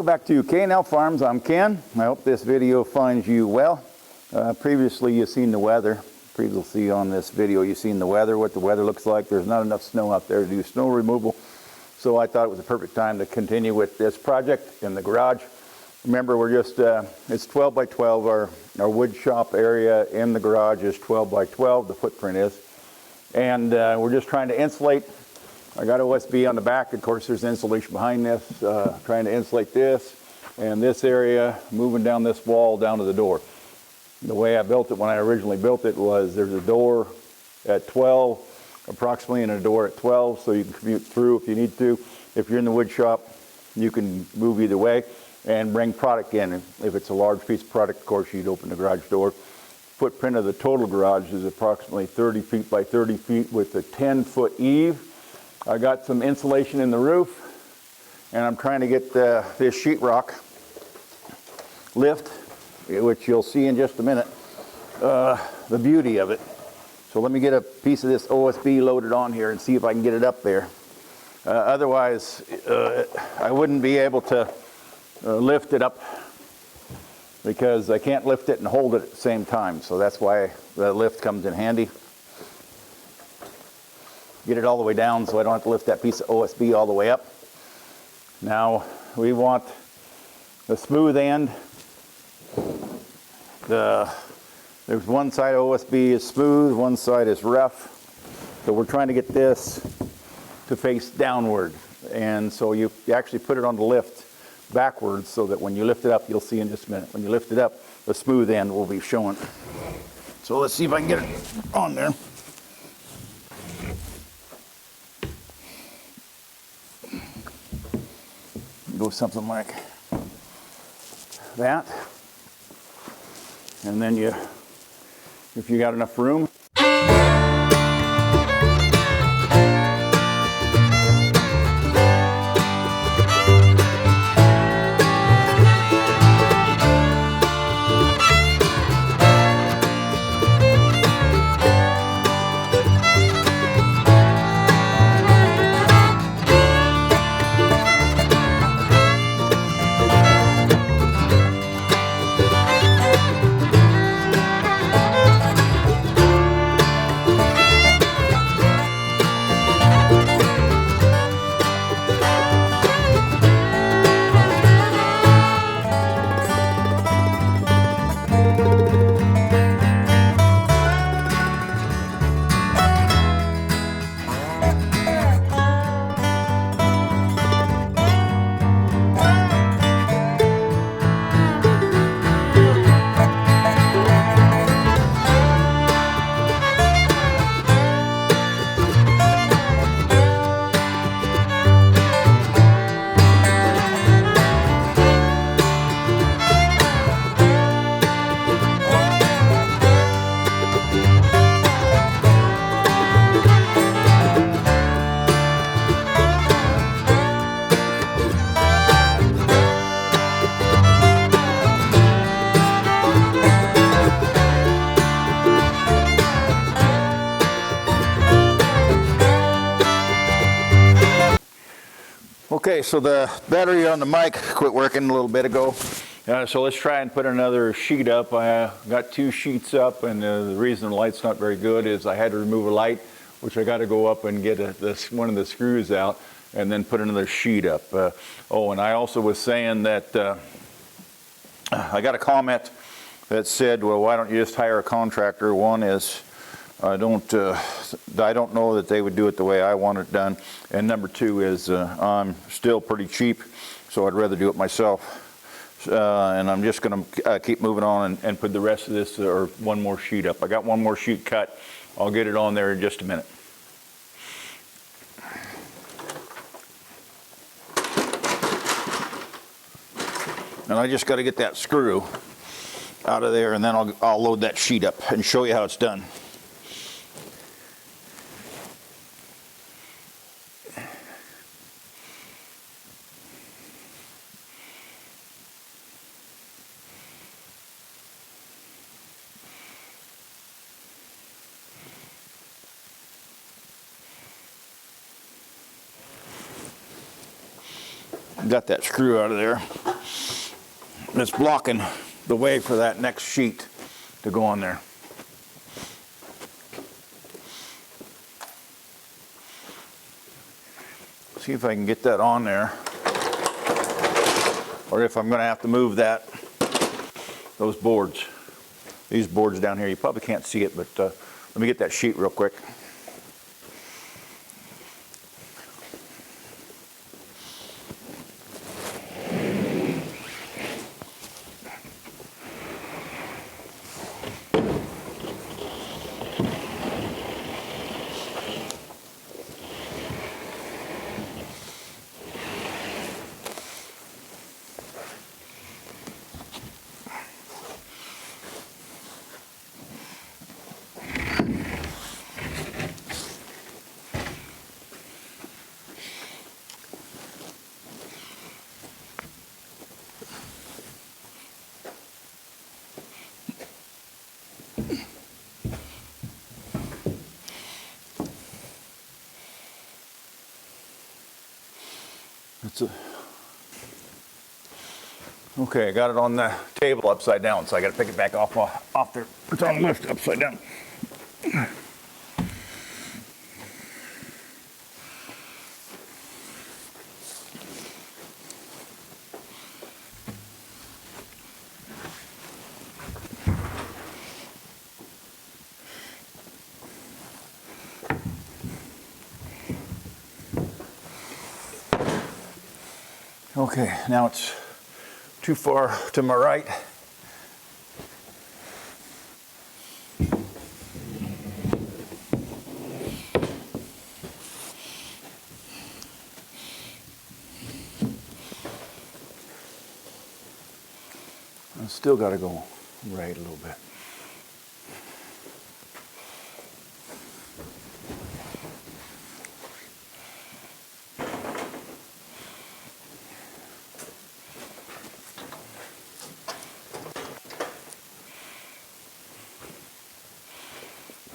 Welcome back to K&L Farms. I'm Ken. I hope this video finds you well. Previously you've seen the weather. Previously on this video you've seen the weather, what the weather looks like. There's not enough snow out there to do snow removal. So I thought it was a perfect time to continue with this project in the garage. Remember, we're just, it's 12 by 12. Our wood shop area in the garage is 12 by 12, the footprint is. And we're just trying to insulate. I got OSB on the back. Of course, there's insulation behind this. Trying to insulate this and this area, moving down this wall down to the door. The way I built it when I originally built it was there's a door at 12, approximately, and a door at 12, so you can commute through if you need to. If you're in the wood shop, you can move either way and bring product in. If it's a large piece of product, of course, you'd open the garage door. Footprint of the total garage is approximately 30 feet by 30 feet with a 10-foot eave. I got some insulation in the roof, and I'm trying to get this sheetrock lift, which you'll see in just a minute, the beauty of it. So let me get a piece of this OSB loaded on here and see if I can get it up there. Otherwise, I wouldn't be able to lift it up because I can't lift it and hold it at the same time. So that's why the lift comes in handy. Get it all the way down so I don't have to lift that piece of OSB all the way up. Now we want the smooth end. There's one side of OSB is smooth, one side is rough. So we're trying to get this to face downward. And so you actually put it on the lift backwards so that when you lift it up, you'll see in just a minute. When you lift it up, the smooth end will be showing. So let's see if I can get it on there. Go something like that. And then if you got enough room, okay, so the battery on the mic quit working a little bit ago. So let's try and put another sheet up. I got 2 sheets up, and the reason the light's not very good is I had to remove a light, which I got to go up and get one of the screws out and then put another sheet up. Oh, and I also was saying that I got a comment that said, well, why don't you just hire a contractor? One is I don't know that they would do it the way I want it done. And number 2 is I'm still pretty cheap, so I'd rather do it myself. And I'm just going to keep moving on and put the rest of this, or one more sheet up. I got one more sheet cut. I'll get it on there in just a minute. And I just got to get that screw out of there, and then I'll load that sheet up and show you how it's done. Got that screw out of there. that's blocking the way for that next sheet to go on there. See if I can get that on there, or if I'm going to have to move those boards. These boards down here, you probably can't see it, but let me get that sheet real quick. Okay, I got it on the table upside down, so I got to pick it back off there. It's on the lift upside down. Okay, now it's too far to my right. I still got to go right a little bit.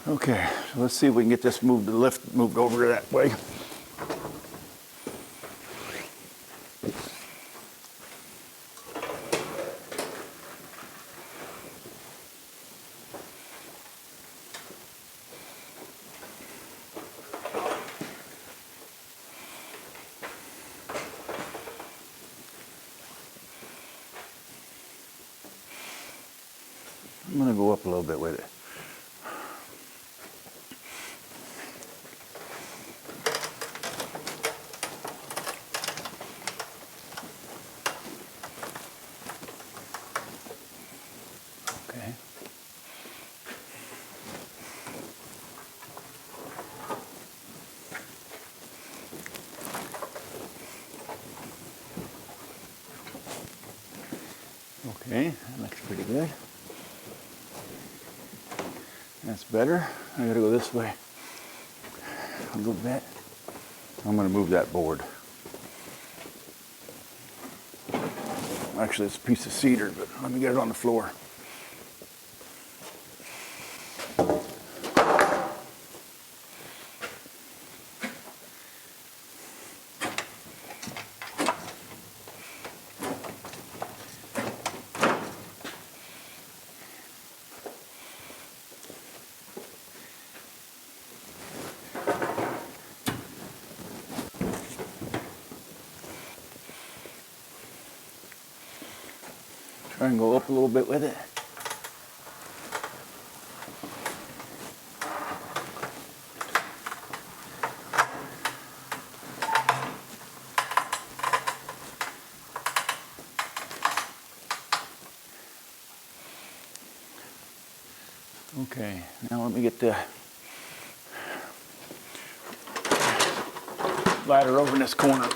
Okay, so let's see if we can get this moved, the lift moved over that way. I'm going to go up a little bit with it. Okay. Okay, that looks pretty good. That's better. I gotta go this way a little bit. I'm gonna move that board. Actually, it's a piece of cedar, but let me get it on the floor. Try and go up a little bit with it. Okay, now let me get the ladder over in this corner.